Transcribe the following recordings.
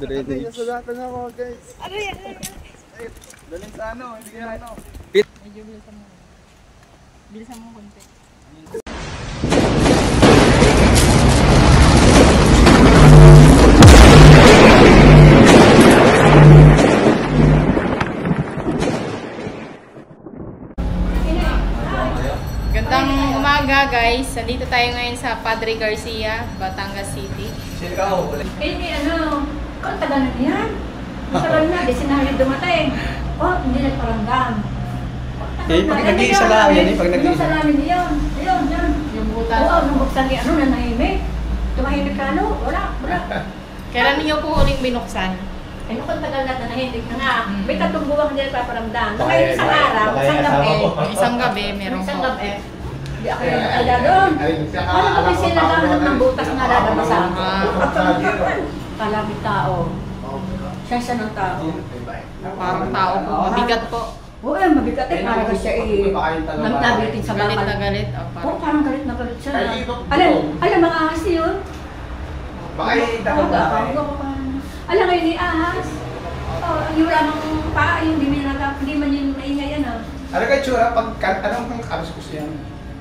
Drainage. Nasugatan ako guys. Aray! Daling sa ano, hindi kaya ano. Medyo bilisan mo. Bilisan mo konti. Gandang umaga guys. Nandito tayo ngayon sa Padre Garcia, Batangas City. Ang tagal na yan. Matagal na, di sinahid dumatay. Oh, hindi nagparamdam. Pag nag-iisa lang yan pag nag-iisa. Yung salamin niya, yun. Yung butas. Oo, nung buksan niya, nanahimik. Tumahimik ka, wala. Kailan niyo po huling binuksan? Ay, nung tagal na, nanahimik ka nga. May tatlong buwang hindi nagpaparamdam. Baka Ngayon isang araw, isang gabi. Yung isang gabi, meron Isang po. gabi. Hindi ako yung nakala doon. Ano ba kasi naghahanap ng butas na lalabasan? Kalabit tao. Siya ng tao. Parang tao po. Mabigat po. Oo, mabigat eh. Parang siya nagtabitin sa Galit bakal. na galit. Oo, parang galit na galit siya. Alam, mga ahas yun. Baka Alam kayo ni ahas. Oo, yung wala mang paa, yung hindi man yung maingay yan. Ano kayo tsura? Anong karos yan?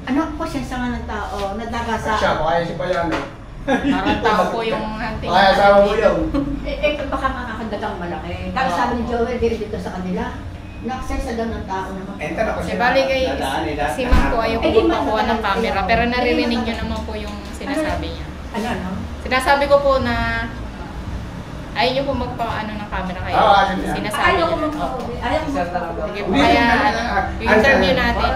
Ano po siya sa nga ng tao, nadagasa. Siya, baka si Payano. Parang tao po yung hunting. Baka asawa mo yun. Baka makakadagang malaki. Tapos sabi ni Joel, dito sa kanila. Nakasay daw ng tao naman. Enter ako Si Bali kay si Ma'am po ayaw po magpakuha ng camera pero naririnig niyo naman po yung sinasabi niya. Ano? Sinasabi ko po na ayaw niyo po magpaano ng camera kaya sinasabi Ayaw ko niyo. magpakuha. Ayaw ko magpakuha. Sige po kaya yung interview natin.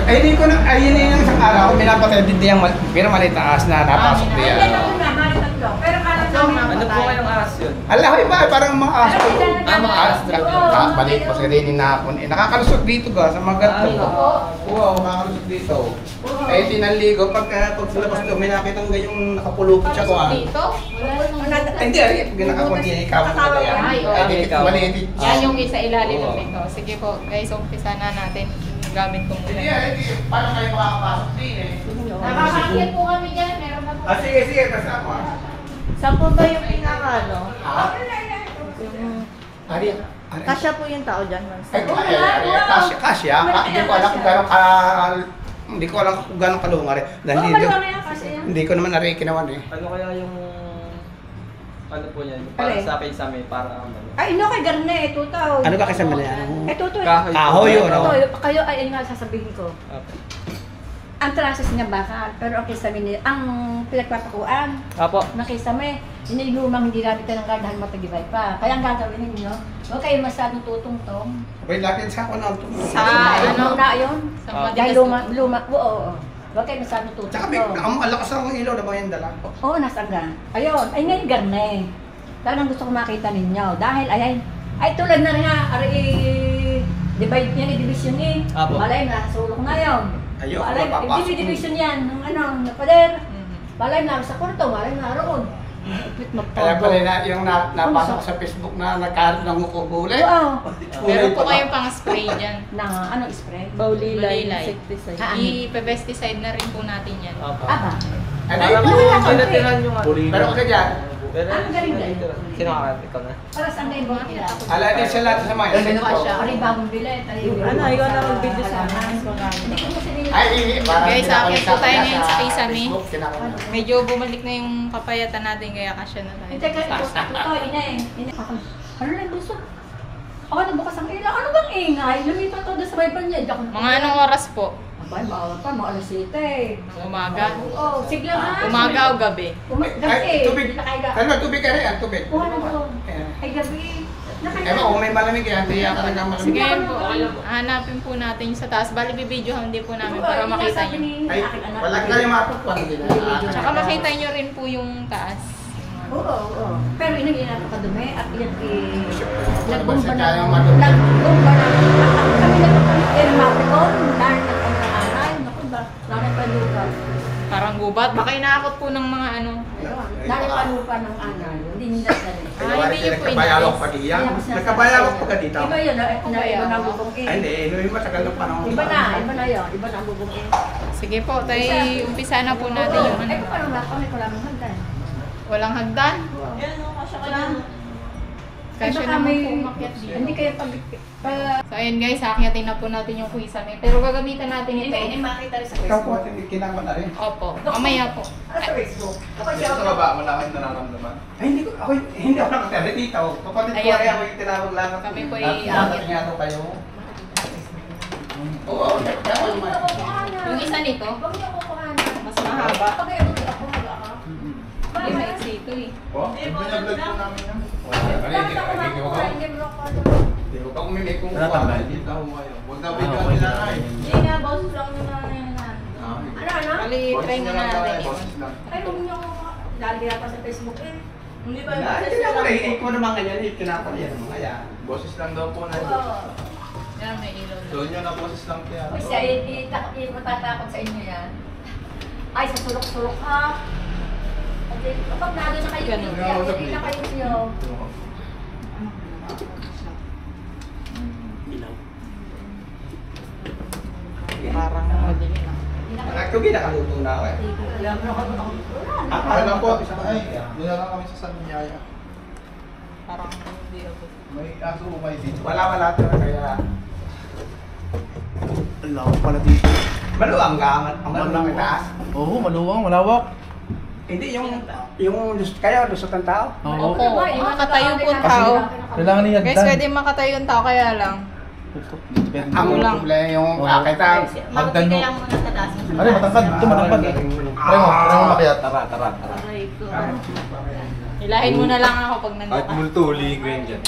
Ay, hindi ko na, ayun yung isang araw, minapatay din yung pero maliit na ahas na napasok Ay, diyan. ano na, tatlo. Pero kala namin. Ano po kayong ahas yun? Ala, iba, parang mga ahas ko. mga ahas. Balik pa sa rin inahapon. Nakakalusot dito ga, sa mga ganito. Oo, nakakalusot dito. Ay, tinaligo, pag sa labas doon, may nakita ng ganyong nakapulupot siya ko. Dito? Hindi, pag nakakunti, ikaw mo na yan. Ay, oo. Ay, dito, maliit. Yan yung isa ilalim ng ito. Sige po guys, umpisa na natin. Gamit ko Hindi, muna. hindi. Paano kayo makakapasok din eh? Nakakakit po kami dyan. Meron na po. Sige, sige, basta ako. Saan po ba yung pinaka ano? Ha? Yung... Ari, Kasya po yung tao dyan, Ma'am. Kasya. Hindi ko alam kung gano'ng hindi ko alam kung gano'ng kalungar eh. Dahil hindi ko naman narikinawan eh. Ano kaya yung ano po niyan? Para sa akin sa amin, para ano? Ay, no, kay Garne, tutaw. Ano ba kasama na yan? Tutoy. Kahoy yun, ano? Kayo, ay, nga sasabihin ko. Okay. Ang trases niya bakal, pero ang kisame niya, ang pinagpapakuan, Apo. nakisame, yun yung lumang hindi namin ng dahil matagibay pa. Kaya ang gagawin ninyo, huwag kayo masyadong tutong-tong. Wait, lakin sa ako na ito. Sa ano? Na yun. Sa Dahil matigas luma, oo. Huwag kayo masyadong Tsaka may tutong-tong. alakas ang ilaw na ba yung dala? Oo, nasangga. Ayun, ay ngayon Garne. Talagang gusto ko makita ninyo. Dahil, ay tulad na rin nga, divide yan, division eh. Apo. Malay na, sulok na yun. Ayun, Malay, mapapasok. division yan, ng na pader. Malay na sa kwarto, malay na roon. Ipit Kaya pala magtago. na, yung napasok sa Facebook na nagkaroon ng ukubuli. Oo. Meron po kayong pang spray dyan. Na, anong spray? Baulilay, Baulilay. insecticide. I-pesticide na rin po natin yan. Apo. Aba. Ano Alam mo, Wala ka, tinatiran yung ano. Pero ka dyan. Pero, Ang galing din. sino ka? Ikaw na? Para saan kayo ba nila? Ala din sa lahat sa mga Ano ka siya? Ano yung bagong bilet? Ano, ikaw na mag-video sa amin. Hindi ko kasi nila. Ay, parang Guys, akin po tayo ngayon sa Kisame. Facebook, kinakaroon. Medyo bumalik na yung kapayatan natin kaya kasya na tayo. Hindi ka ito, ina eh. Ano lang gusto? Ako nabukas ang ilaw. Ano bang ingay? Lumipat ako doon sa may banyed. Mga anong oras po? Abay, bawal pa, mga alas 7. Ng umaga? Oo, sige ha. Umaga o gabi? Ay, tubig. Nakaiga. Ano, tubig ka rin, tubig. Kuha na ko. Ay, gabi. Eh, kung may malamig yan, hindi yan talaga malamig. Sige po, hanapin po natin yung sa taas. Bali, bibidyohan din po namin para makita nyo. Ay, wala ka yung matutuan din. Tsaka makita nyo rin po yung taas. Oo. Pero inagin natin kadumi at yan Nagbomba na. Nagbomba na. Kami nagpapalipon dahil nagpapalipon. Naku ba? Nakapalupan. Parang gubat. Baka inaakot po ng mga ano. Nakapalupan ng anay. Hindi nila dali. Hindi nyo po Nagkabayalok inalis. pa diyan. Nagkabayalok pa ka dito. Iba yun, iba na bubong Ay, hindi. Inuwi mo sa ganong panahon. Iba na yun. Iba na ang bubong Sige po, tayo umpisa na po natin yung ano. Ay, parang wala kami ko lang handa. Walang hagdan. Yan o, kasya ka lang. Kasi baka naman may- po umakyat dito. Hindi kaya pag... So ayun guys, akyatin na po natin yung kusame. Pero gagamitan natin ito. Hindi makita rin sa Ikaw po, Facebook. kinakaman na rin. Opo, mamaya po. Ano sa Facebook? Ako siya. Sa baba, wala kayong nararamdaman? Ay, hindi ako nakatari dito. Kapatid ko Ayun. ay ako yung tinawag lang. Kami po ay Dapat aakit. nga daw kayo. Oo, kaya ako naman. Yung isa nito, Huwag niyo kukuhanan. mas mahaba. Pag ayaw ako mag-aaka. Hindi maiksi ito eh. Oh, binablog po namin yan. Bakit ako makukuha? Hindi mo ako ano. Pag umimik kung Tatambay. dito ako kayo. Huwag na video ang nilanay. Hindi nga, boses lang nyo na yan. Ano? Bali, try muna natin yun. Ay, huwag niyo ako. Lagi na pa sa Facebook eh. Hindi ba Hindi ako nahihinig ko naman ganyan. Kinakal yan. Kaya, boses lang daw po na. Yan, may ilaw na. So, yun na boses lang kaya. Uy, siya, matatakot sa inyo yan. Ay, sa sulok-sulok ha. Okay, kapag nado na kayo, Ganun. hindi na kayo siyo. Parang madilim na. Actually, nakaluto na ako eh. Alam mo ako. Wala po. Ay, doon na lang kami sa San Miguel. Parang hindi ako. May aso mo may dito. Wala talaga kaya. Lawak pala dito. Maluwang ka. Ang maluwang taas. Oo, maluwang, malawak. Hindi, yung kayo, lusot ang tao. Oo. Opo, makatayo po ang tao. Kailangan niya Guys, pwede makatayo ang tao, kaya lang. Ang Kulang. problema yung kita. Hagdan mo. Kaya muna sa taas. Ano, matangkad. Ito, matangkad. Try mo makiat. Tara. Aray ko. Ilahin mo na lang ako pag nandun Kahit ka. multo, huliin ko yan dyan.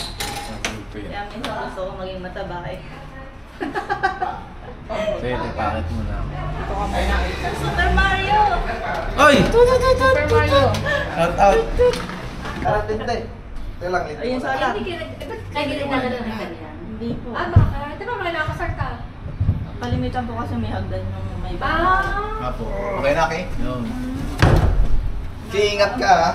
Kaya minsan gusto ko maging mataba eh. Pwede, pakit mo na. Ito ka muna. Super Mario! Ay! Super Mario. Shout out! Karating tayo. Ito lang. Ayun sa Ay, hindi kaya, ba't kayo ginagawa ng ganyan? Hindi po. Ah, bakit? Di ba may nakasar ka? Kalimitan po kasi may hagdan yung may Ah! Apo. Okay na, Kay? Yun. Ingat ka, ha?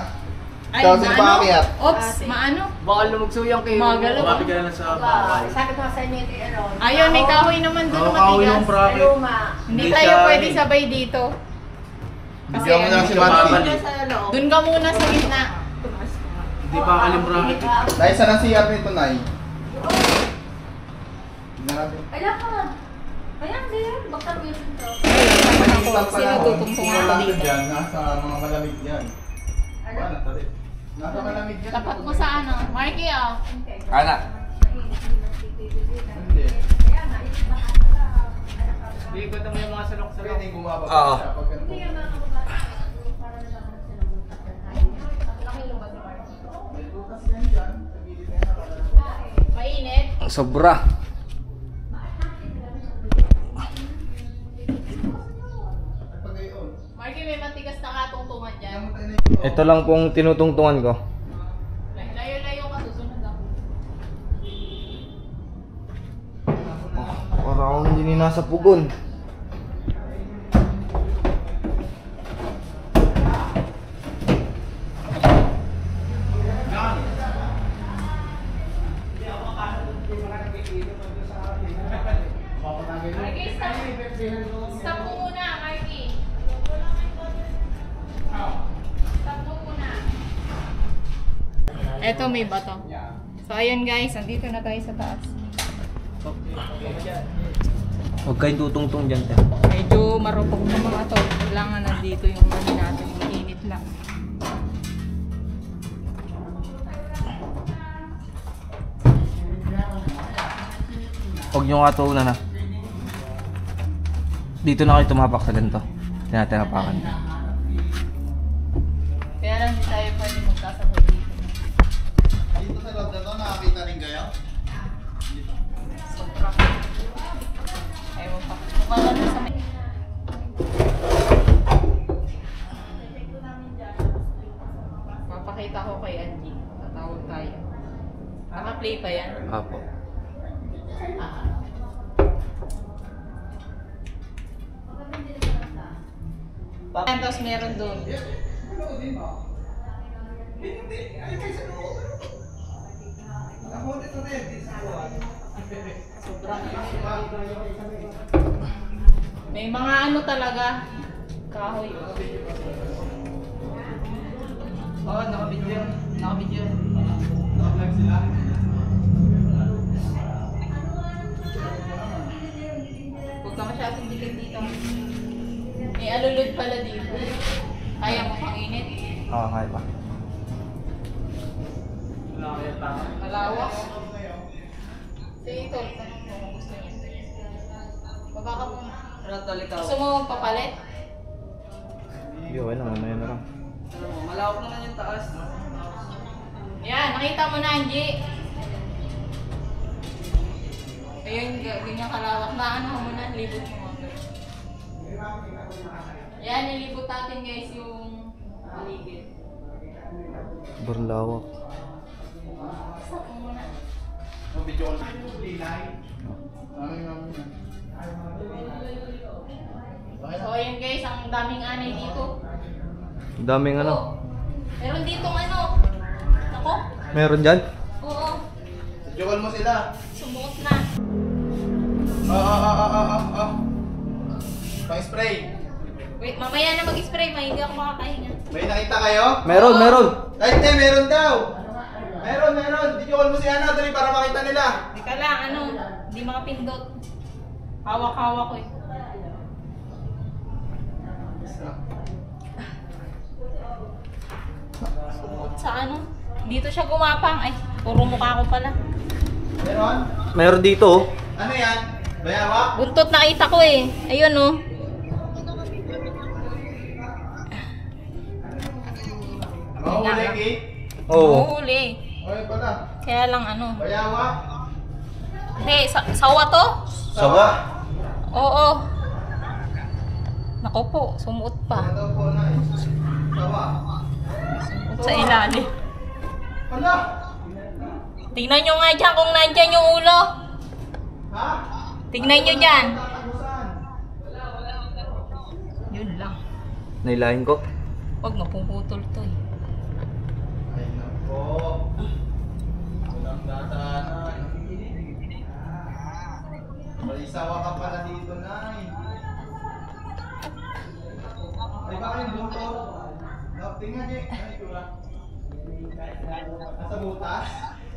Ay, Ikaw si maano? Pakiat. Ops, maano? Baka lumugsuyang kayo. Magalaw. Lumapit ka na lang sa Diba, bahay. sabi ko nga sa inyo, ito ano. Ayun, may kahoy naman doon na Kahoy yung matigas. bracket. Luma. Hindi Hindi tayo siya- pwede sabay dito. Kasi Bigyan mo na ano, si Hindi ka Manti. babalik. Sa loob. doon ka muna sa gitna. Hindi pa kalim bracket. Dahil sa nasiyar nito, Nay. Tingnan natin. Kailan ka? Kaya din, baka meron to. Sino tutungtungan ko dito? Dyan, nasa mga malamig yan. Ano? Wala, tali. Nasa malamig yan. Tapat mo sa ano? Marky, oh. Anak. Hindi. Kaya nga, ito baka Hindi ko mo yung mga salok-salok. Pwede gumaba Oo. siya pag ganun. Hindi yung mga kababata, para na lang sila magtatay. Laki yung ba si Marky? May butas yan dyan. Sa gilid na yan. Mainit. Sobra. Pag ngayon, Marky, may matigas na katungtungan dyan. namatay na ito. Ito lang pong tinutungtungan ko. Layo-layo ka, susunod ako. Para akong hindi nasa pugon. Marky, stop. Stop mo muna, Marky. Stop mo muna. Eto, may bato. So, ayan guys, nandito na tayo sa taas. Huwag kayong tutungtong dyan, te. Medyo marupok na mga to. Kailangan nandito yung mani natin, yung init lang. Huwag nyo nga tuunan na. Dito na kayo tumapak sa ganito. Tinatinapakan. Kaya lang hindi tayo pwede magkasabay dito. Dito sa loob na to, nakakita rin kayo? Sobra. Ayaw pa. Mukha na sa may... Papakita ko kay Angie. Tatawag tayo. Naka-play pa yan? Apo. Tapos meron doon. May mga ano talaga. Kahoy. Oo, naka-video. Naka-video. Naka-vlog sila. Huwag ka masyadong dikit dito. May alulod pala dito. Kaya mo pang init. Oo, kaya pa. Wala ko yung tama. Malawak. Sige, tol. Tanong mo kung gusto niya. Baba ka muna. Ano tol, ikaw? Gusto mo papalit? Hindi, okay lang. Mamaya na lang. Ano mo, malawak naman yung taas. Yan, nakita mo na, Angie. Ayun, ganyan kalawak na. Ano mo na, libot mo mga. Yan, nilibot natin guys yung paligid. Barlawak. Stop mo muna. Video ko. So ayun guys, ang daming anay dito. Daming ano. Oo. Meron ditong ano. Ako? Meron dyan? Oo. Jowal mo sila. Sumuot na. Pang-spray. Wait, mamaya na mag-spray. Hindi ako makakahinga. May nakita kayo? Meron! Ay, hindi, meron daw. Meron. Jowal mo si Ana, dali para makita nila. Teka lang, ano. Hindi makapindot. Hawak-hawak ko eh. Sumuot sa ano. Dito siya gumapang. Ay, puro mukha ko pala. Meron? Meron dito oh. Ano yan? Bayawak? Buntot nakita ko eh. Ayun oh. Mahuli, Kate? Oo. Huli. Oy, pala. Kaya lang ano. Bayawak? Hindi, sawa to? Sawa. Oo. Naku po, sumuot pa. Ito po, nice. Tawa. Sumuot sa ilalim. Hala! Tingnan nyo nga dyan kung nandyan yung ulo. Ha? Tingnan nyo dyan. Tagusan. Yun lang. Nailahin ko. Huwag mapuputol to eh. Ay, nako. Walang dadaanan. Malisawa ka pala dito, Nay. Ay, baka yung buntot. Tingnan niya. Ay, tura. Nasa butas?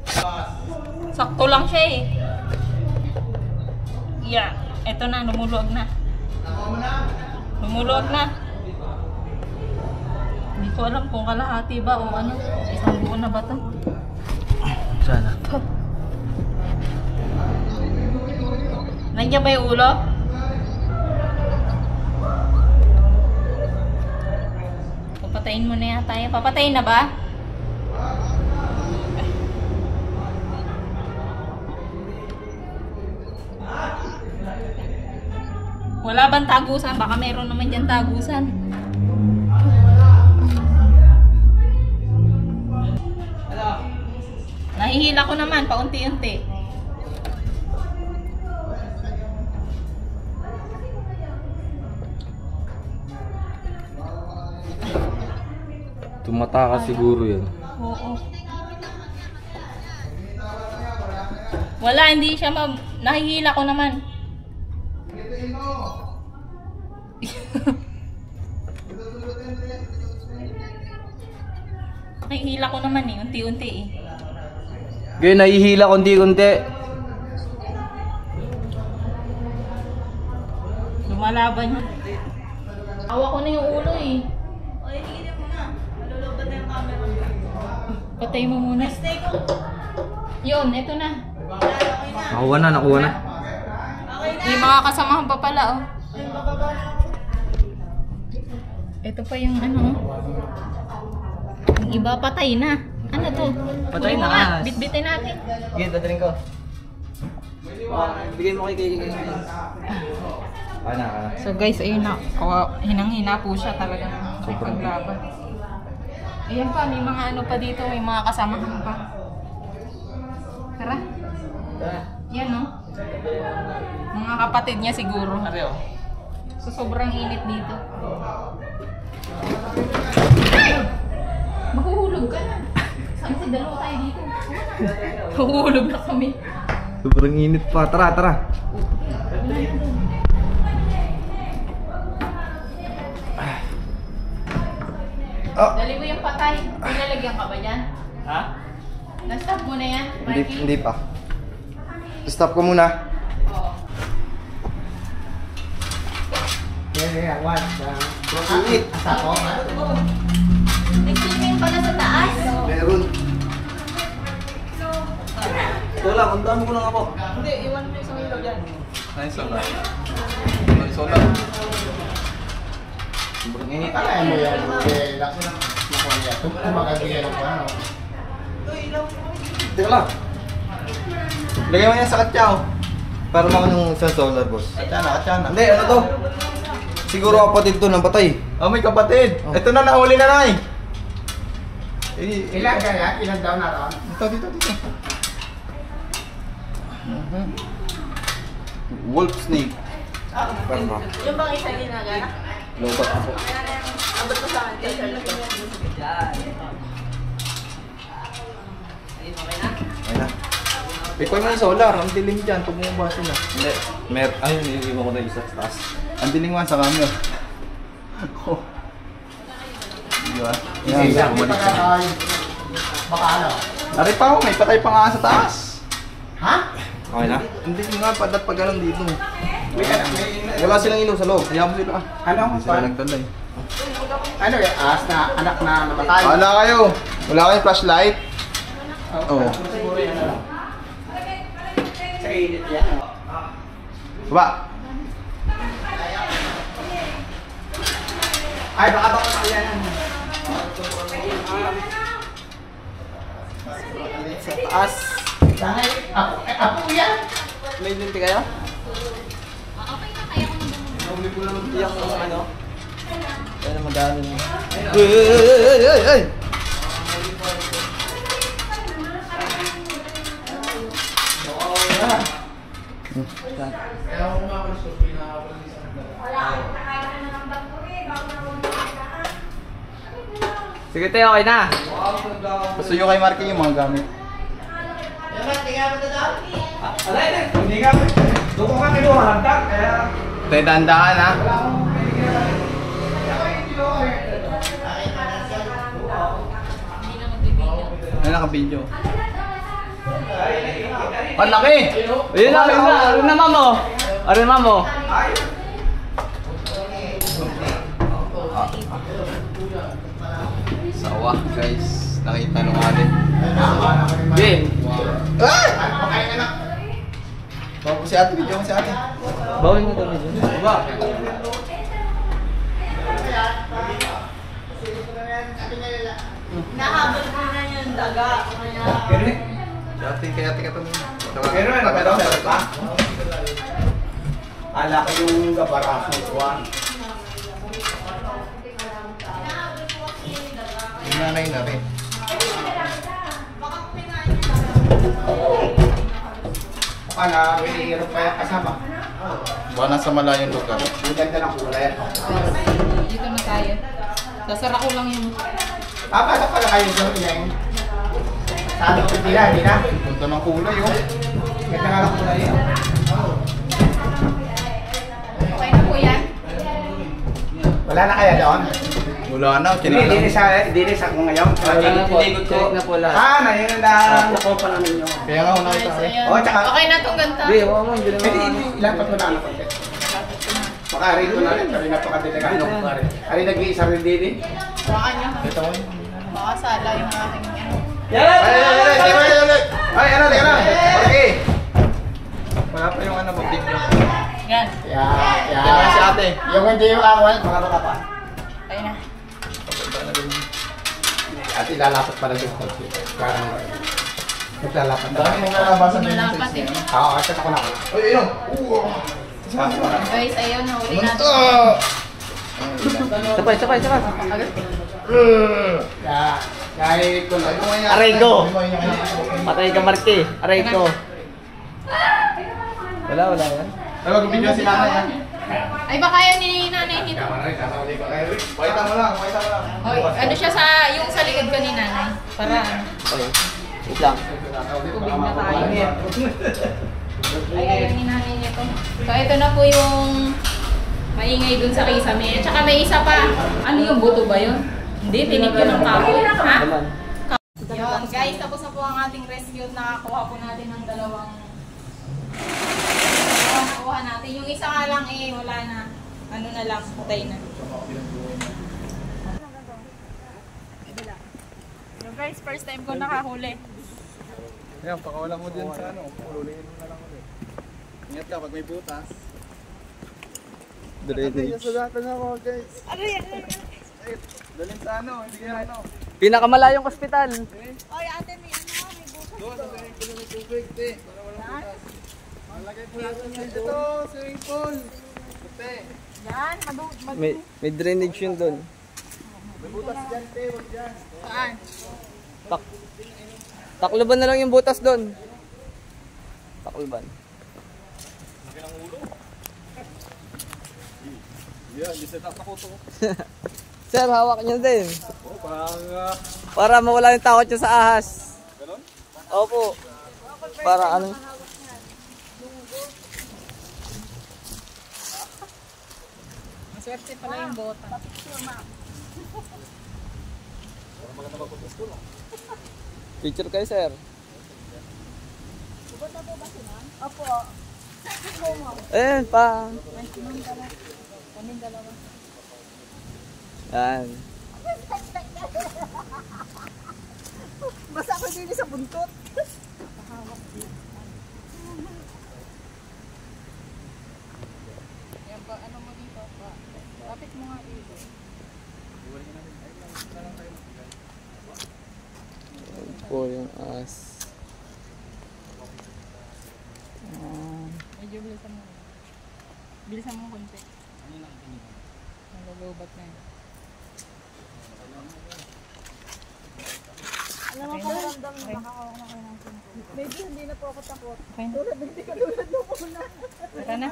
Butas. Sakto lang siya eh. Yeah, eto na, lumuluwag na. Nakuha mo na. Lumuluwag na. Hindi ko alam kung kalahati ba o ano. Isang buo na ba to? Sana. Nandiyan ba yung ulo? Papatayin mo na yata yan. Papatayin na ba? Wala bang tagusan? Baka meron naman dyan tagusan. Nahihila ko naman, paunti-unti. Tumata ka siguro yan. Oo. Wala, hindi siya nahihila ko naman. Gituin mo. Nahihila ko naman eh, unti-unti eh. Gaya, nahihila konti-konti. Lumalaban yun. Awa ko na yung ulo eh. Oy, tignan mo na. Malulobot na yung camera. Patay mo muna. Stay ko. Yun, eto na. Okay na. Nakuha na. Okay na. May mga kasamahan pa pala oh. Ay, bababa na ako. Ito pa yung ano oh. Yung iba patay na. Ano to? Patay Kunin mo na. nga, bitbitin natin. Sige, dadaling ko. Bigay mo kay Ana. So guys, ayun na. Hinang-hina po siya talaga. Paglaban. Ayan pa, may mga ano pa dito. May mga kasamahan pa. Tara. Yan no. Mga kapatid niya siguro. Areo. So sobrang init dito. Mahuhulog ka na. Saan si dalawa tayo dito? Mahuhulog na kami. Sobrang init pa. Tara, tara. Oh. Dali mo yung patay. Pinalagyan ka ba dyan? Ha? Na-stop mo na yan, Mikey? Hindi pa. Stop ko muna. Oo. Yeah, one. Init. Asa ko? May swimming pala sa taas. Meron. Wala, ang dami ko lang ako. Hindi, iwan mo yung isang ilaw dyan. Nice lang. Nice lang. Sobrang init. Kaya mo yan. Kumakagiyan ako ano. Teka lang. Lagay mo yan sa katyaw. Para maka nung sa solar, boss. Katsana. Hindi, ano to? Siguro kapatid to ng patay. Oh, may kapatid. Oh. Ito na nahuli na nai. Ilan kaya? Ilan daw na ron? Dito. Wolf snake. Yung bang isa ginagana? Lobat ako. Abot mo sa akin, t-shirt ko. Ayun na. Ikoy mo yung solar. Ang dilim dyan. Pag bumaba sila. Hindi. Ayun, niliwan ko na isa sa taas. Ang dilim nga sa camera. Di ba? Yan, bumalik sa baka ano? Nari pa ako, may patay pa nga sa taas. Ha? Okay na? Hindi nga, padat pa ganun dito. Wala silang ilaw sa loob. Hayaan mo sila. Ano? Hindi sila nagtalay. Ano yung aas na anak na namatay? Wala kayo. Wala kayong flashlight? Oo. Siguro yan ano. Sa init yan. Baba. Ay, baka yan. Sa taas. Ako yan. May linti kayo? Iyak mo ano? Kaya na madami. Ay! Sige tayo, okay na. Gusto nyo kay Marky yung mga gamit. Hindi nga. Doon ka kinuha hagdag. Kaya... Tayo dahan-dahan ha. Hindi na magbibigyan. Ano naka-video? Ang laki! Ayun na, ayun na. Arin na, mamo. Arin na, mamo. Sawa guys. Nakita nung alin. Game. Bawa ko si ate, video ko si ate. Bawin mo kami dun. Baba. Nahabol ko na yung daga. Si ate, kay ate ka tumingin. Pero ano ba daw? Pa? Ala ko yung gabaraso ko. Yung nanay na rin. Mukha na, hinihirap pa yung kasama. Baka nasa malayong lugar. Ang ganda ng kulay. Dito na tayo. Sasara ko lang yung... Pasok pala kayo doon, Ineng. Sabi ko hindi na. Punta ng kulay oh. Ganda nga ng kulay. Okay na po yan? Wala na kaya doon? Wala na, Hindi sa kung ngayon. Check na po lahat. Na yun na. Nakuha pa namin yun. Kaya nga una Ayos, kita eh. ayan. Oh, tsaka- Okay na itong ganta. Hindi, huwag mo. Hindi Hindi, naman. ilapat mo na ano konti. Baka rito na rin, kami napakadelikado. Ari nag-iisa rin din eh. Hawakan niyo. Ito ko. Baka sala yung aking ano. Ay, ano, teka lang. Okay. Wala pa yung ano, video. Yan. Kaya si ate. Yung hindi yung awan, mga baka pa. Ayun na. At ilalapat pala yung konti. Parang naglalapat na. Dami mong nalabasan din yung Lumalapat size eh. niya. Oo, kasi ako na. Uy, yun. Guys, ayun, nahuli natin. Sabay. Agad. Kahit ko na. Aray ko. Patay ka, Marky. Aray ko. Wala yan. Ay, mag-video si nanay ha. Ay, baka yan ni nanay nito. Pakita mo lang. Hoy, ano siya sa, yung sa likod ka ni nanay. Para, Okay. Wait lang. tubig na tayo. Ay, ayun ni nanay nito. So, ito na po yung maingay dun sa kisame. At saka may isa pa. Ano yung buto ba yun? Hindi, tinig yun ang kahoy. Ha? Naman. Yun, guys, tapos na po ang ating rescue. Nakakuha po natin ng dalawang nakuha natin. Yung isa nga lang wala na. Ano na lang, patay na. So guys, first time ko nakahuli. Ayan, pakawala mo din sa ano. Pululiin mo na lang ulit. Ingat ka pag may butas. Drainage. Sugatan na ako, guys. Dalhin sa ano, hindi ka ano. Pinakamalayong ospital. Oy, ate, may ano, may bukas. Doon, sa swimming pool may tubig, te. Para walang butas. Malagay po natin yan. Ito, swimming pool. Te. Yan, May drainage yun doon. May butas dyan, te. Wag dyan. Saan? Takluban na lang yung butas doon. Takluban. Yeah, di set up ako to. Sir, hawak nyo din. Oh, parang... Para mawala yung takot nyo sa ahas. Ganon? Opo. Para ano? Maswerte pala yung bota. Picture kayo, sir. Opo. Ayan pa. Yan. Basta ako din sa buntot. Yan ba, ano mo dito? Lapit mo nga dito. Ayan po yung as. Medyo bilisan mo. Bilisan mo konti. Nalulubat na yun. Alam mo kung ramdam na makakawa na kayo ng sinasal. Medyo hindi na po ako takot. Okay na. Tulad mo muna. Tara na.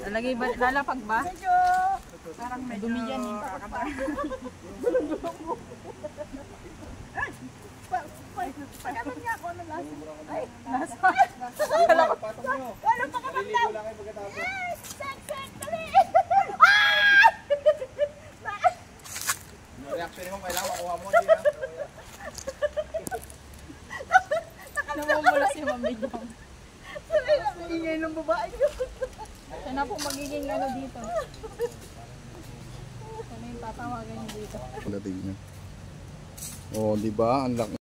Lalagay ba? Lalapag ba? Medyo. Parang may dumi dyan eh. Pagkaman niya ako ng lasa. Ay, Nasa. Patong nyo. wala pa kapag Maliligo lang kayo pagkatapos. Yes! Sek! Dali! Reaction mo, kailangan makuha mo. Hindi na. Namumula si Mami Jong. Sabi lang, ingay ng babae yun. Siya na po magiging ano dito. Ano yung tatawagan niyo dito? Palatig niya. Oh, di ba? Ang laki.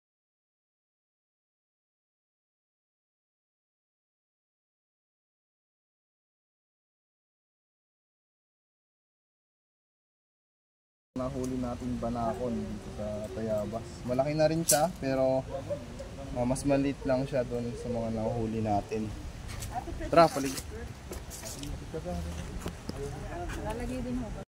Nahuli natin banakon dito sa Tayabas. Malaki na rin siya, pero mas maliit lang siya doon sa mga nahuli natin. Tara, palig. Lalagay din ho ba?